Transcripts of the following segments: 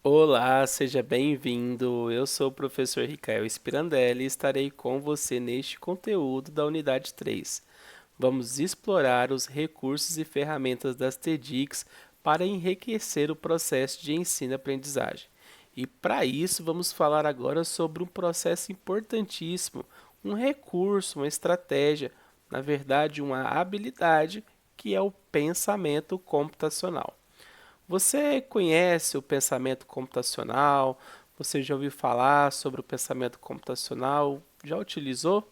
Olá, seja bem-vindo. Eu sou o professor Ricael Spirandelli e estarei com você neste conteúdo da unidade 3. Vamos explorar os recursos e ferramentas das TEDx para enriquecer o processo de ensino-aprendizagem. E para isso, vamos falar agora sobre um processo importantíssimo, um recurso, uma estratégia, na verdade, uma habilidade que é o pensamento computacional. Você conhece o pensamento computacional? Você já ouviu falar sobre o pensamento computacional? Já utilizou?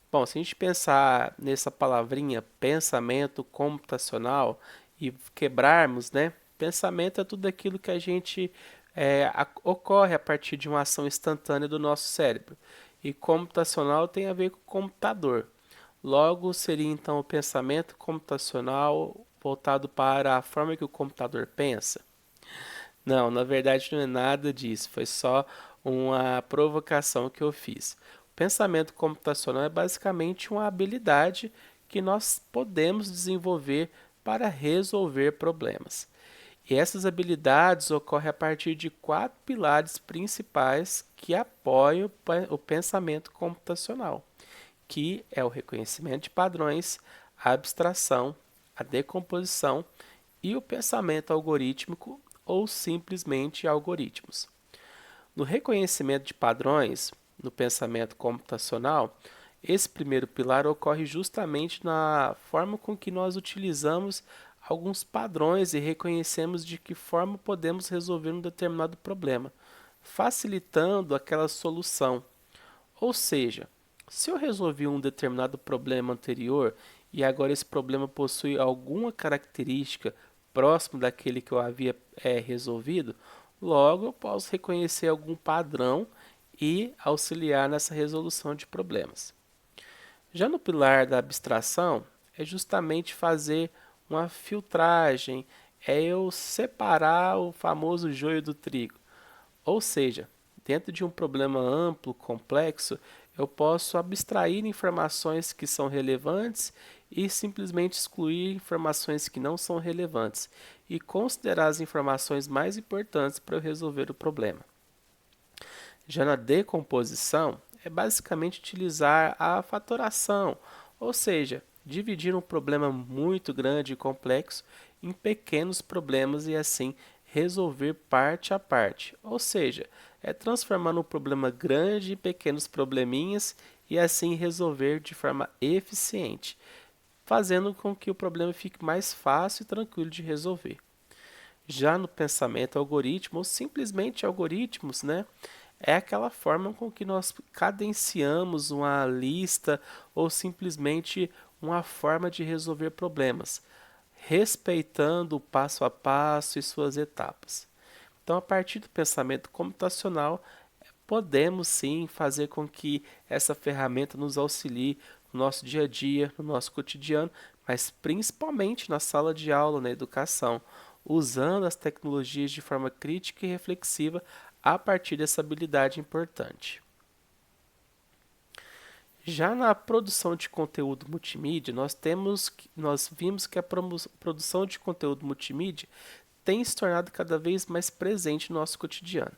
Bom, se a gente pensar nessa palavrinha pensamento computacional e quebrarmos, né? Pensamento é tudo aquilo que a gente ocorre a partir de uma ação instantânea do nosso cérebro. E computacional tem a ver com computador. Logo, seria então o pensamento computacional voltado para a forma que o computador pensa? Não, na verdade não é nada disso, foi só uma provocação que eu fiz. O pensamento computacional é basicamente uma habilidade que nós podemos desenvolver para resolver problemas. E essas habilidades ocorrem a partir de quatro pilares principais que apoiam o pensamento computacional, que é o reconhecimento de padrões, a abstração, a decomposição e o pensamento algorítmico ou simplesmente algoritmos. No reconhecimento de padrões, no pensamento computacional, esse primeiro pilar ocorre justamente na forma com que nós utilizamos alguns padrões e reconhecemos de que forma podemos resolver um determinado problema, facilitando aquela solução. Ou seja, se eu resolvi um determinado problema anterior e agora esse problema possui alguma característica próximo daquele que eu havia resolvido, logo eu posso reconhecer algum padrão e auxiliar nessa resolução de problemas. Já no pilar da abstração, é justamente fazer uma filtragem, é eu separar o famoso joio do trigo. Ou seja, dentro de um problema amplo, complexo, eu posso abstrair informações que são relevantes e simplesmente excluir informações que não são relevantes e considerar as informações mais importantes para eu resolver o problema. Já na decomposição, é basicamente utilizar a fatoração, ou seja, dividir um problema muito grande e complexo em pequenos problemas e assim resolver parte a parte. Ou seja, é transformando um problema grande em pequenos probleminhas e assim resolver de forma eficiente, fazendo com que o problema fique mais fácil e tranquilo de resolver. Já no pensamento algoritmo, ou simplesmente algoritmos, né? É aquela forma com que nós cadenciamos uma lista ou simplesmente uma forma de resolver problemas, respeitando o passo a passo e suas etapas. Então, a partir do pensamento computacional, podemos sim fazer com que essa ferramenta nos auxilie no nosso dia a dia, no nosso cotidiano, mas principalmente na sala de aula, na educação, usando as tecnologias de forma crítica e reflexiva a partir dessa habilidade importante. Já na produção de conteúdo multimídia, nós vimos que a produção de conteúdo multimídia tem se tornado cada vez mais presente no nosso cotidiano.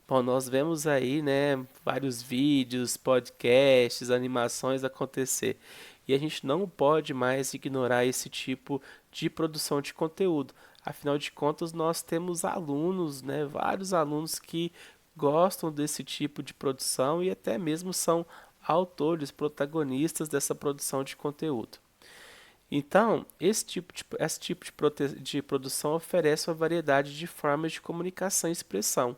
Bom, nós vemos aí, né, vários vídeos, podcasts, animações acontecer. E a gente não pode mais ignorar esse tipo de produção de conteúdo. Afinal de contas, nós temos alunos, né, vários alunos que gostam desse tipo de produção e até mesmo são autores, protagonistas dessa produção de conteúdo. Então, esse tipo de produção oferece uma variedade de formas de comunicação e expressão.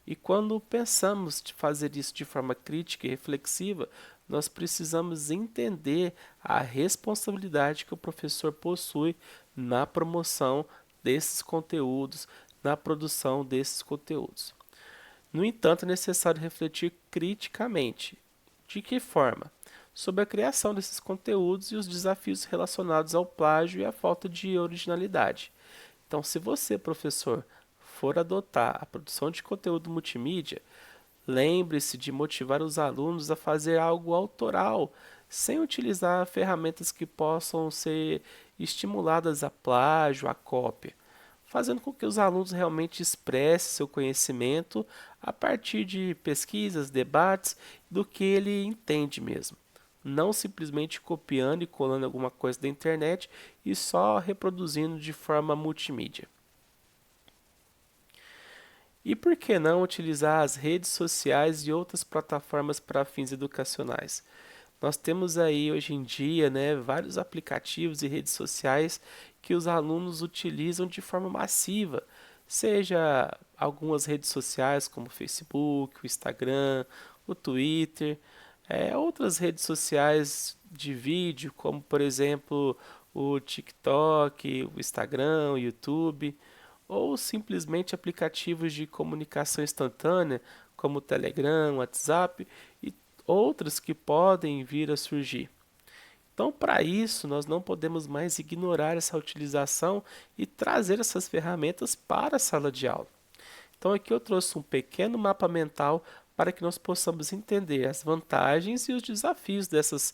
E quando pensamos de fazer isso de forma crítica e reflexiva, nós precisamos entender a responsabilidade que o professor possui na promoção desses conteúdos, na produção desses conteúdos. No entanto, é necessário refletir criticamente. De que forma? Sobre a criação desses conteúdos e os desafios relacionados ao plágio e à falta de originalidade. Então, se você, professor, for adotar a produção de conteúdo multimídia, lembre-se de motivar os alunos a fazer algo autoral, sem utilizar ferramentas que possam ser estimuladas a plágio, a cópia. fazendo com que os alunos realmente expressem seu conhecimento a partir de pesquisas, debates, do que ele entende mesmo. Não simplesmente copiando e colando alguma coisa da internet e só reproduzindo de forma multimídia. E por que não utilizar as redes sociais e outras plataformas para fins educacionais? Nós temos aí hoje em dia, né, vários aplicativos e redes sociais que os alunos utilizam de forma massiva, seja algumas redes sociais como o Facebook, o Instagram, o Twitter, outras redes sociais de vídeo, como por exemplo o TikTok, o Instagram, o YouTube, ou simplesmente aplicativos de comunicação instantânea, como o Telegram, o WhatsApp e outros que podem vir a surgir. Então, para isso, nós não podemos mais ignorar essa utilização e trazer essas ferramentas para a sala de aula. Então, aqui eu trouxe um pequeno mapa mental para que nós possamos entender as vantagens e os desafios dessas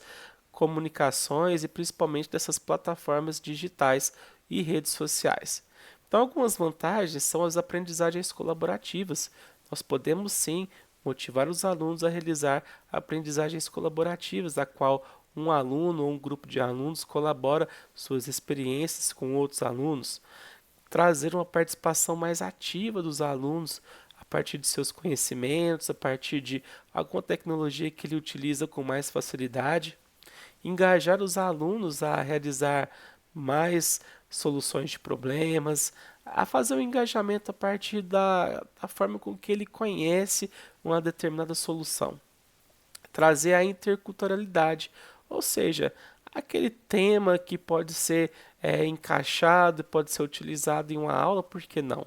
comunicações e principalmente dessas plataformas digitais e redes sociais. Então, algumas vantagens são as aprendizagens colaborativas. Nós podemos sim motivar os alunos a realizar aprendizagens colaborativas, a qual um aluno ou um grupo de alunos colabora suas experiências com outros alunos, trazer uma participação mais ativa dos alunos a partir de seus conhecimentos, a partir de alguma tecnologia que ele utiliza com mais facilidade, engajar os alunos a realizar mais soluções de problemas, a fazer um engajamento a partir da forma com que ele conhece uma determinada solução. Trazer a interculturalidade, ou seja, aquele tema que pode ser encaixado, pode ser utilizado em uma aula, por que não?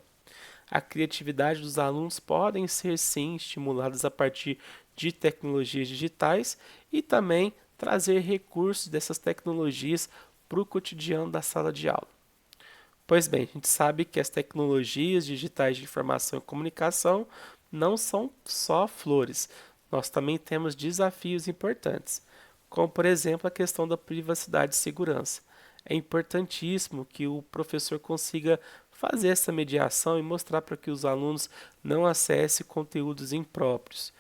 A criatividade dos alunos podem ser sim estimuladas a partir de tecnologias digitais e também trazer recursos dessas tecnologias para o cotidiano da sala de aula. Pois bem, a gente sabe que as tecnologias digitais de informação e comunicação não são só flores, nós também temos desafios importantes, como por exemplo a questão da privacidade e segurança. É importantíssimo que o professor consiga fazer essa mediação e mostrar para que os alunos não acessem conteúdos impróprios.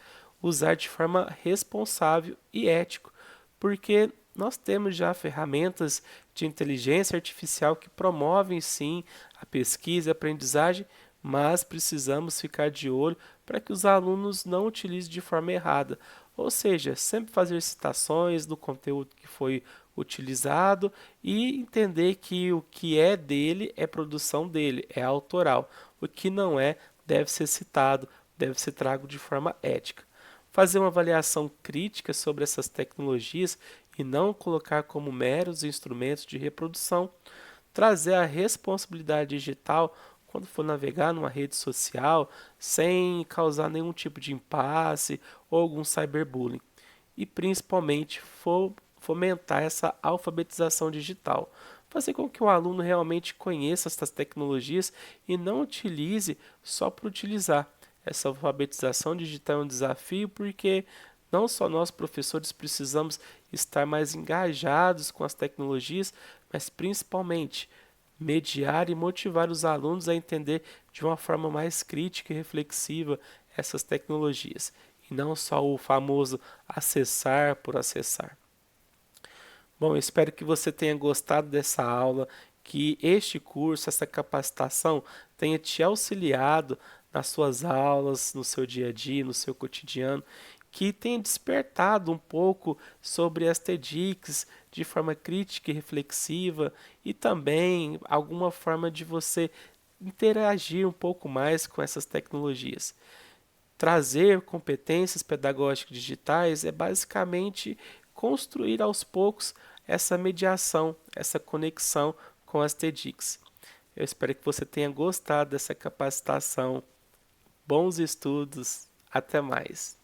Usar de forma responsável e ético, porque nós temos já ferramentas de inteligência artificial que promovem sim a pesquisa e a aprendizagem, mas precisamos ficar de olho para que os alunos não utilizem de forma errada. Ou seja, sempre fazer citações do conteúdo que foi utilizado e entender que o que é dele é produção dele, é autoral. O que não é, deve ser citado, deve ser trago de forma ética. Fazer uma avaliação crítica sobre essas tecnologias e não colocar como meros instrumentos de reprodução, trazer a responsabilidade digital quando for navegar numa rede social, sem causar nenhum tipo de impasse ou algum cyberbullying. E principalmente fomentar essa alfabetização digital. Fazer com que o aluno realmente conheça essas tecnologias e não utilize só por utilizar. Essa alfabetização digital é um desafio porque não só nós, professores, precisamos estar mais engajados com as tecnologias, mas principalmente mediar e motivar os alunos a entender de uma forma mais crítica e reflexiva essas tecnologias, e não só o famoso acessar por acessar. Bom, eu espero que você tenha gostado dessa aula, que este curso, essa capacitação tenha te auxiliado nas suas aulas, no seu dia a dia, no seu cotidiano, que tenha despertado um pouco sobre as TEDx de forma crítica e reflexiva e também alguma forma de você interagir um pouco mais com essas tecnologias. Trazer competências pedagógicas digitais é basicamente construir aos poucos essa mediação, essa conexão com as TEDx. Eu espero que você tenha gostado dessa capacitação. Bons estudos, até mais.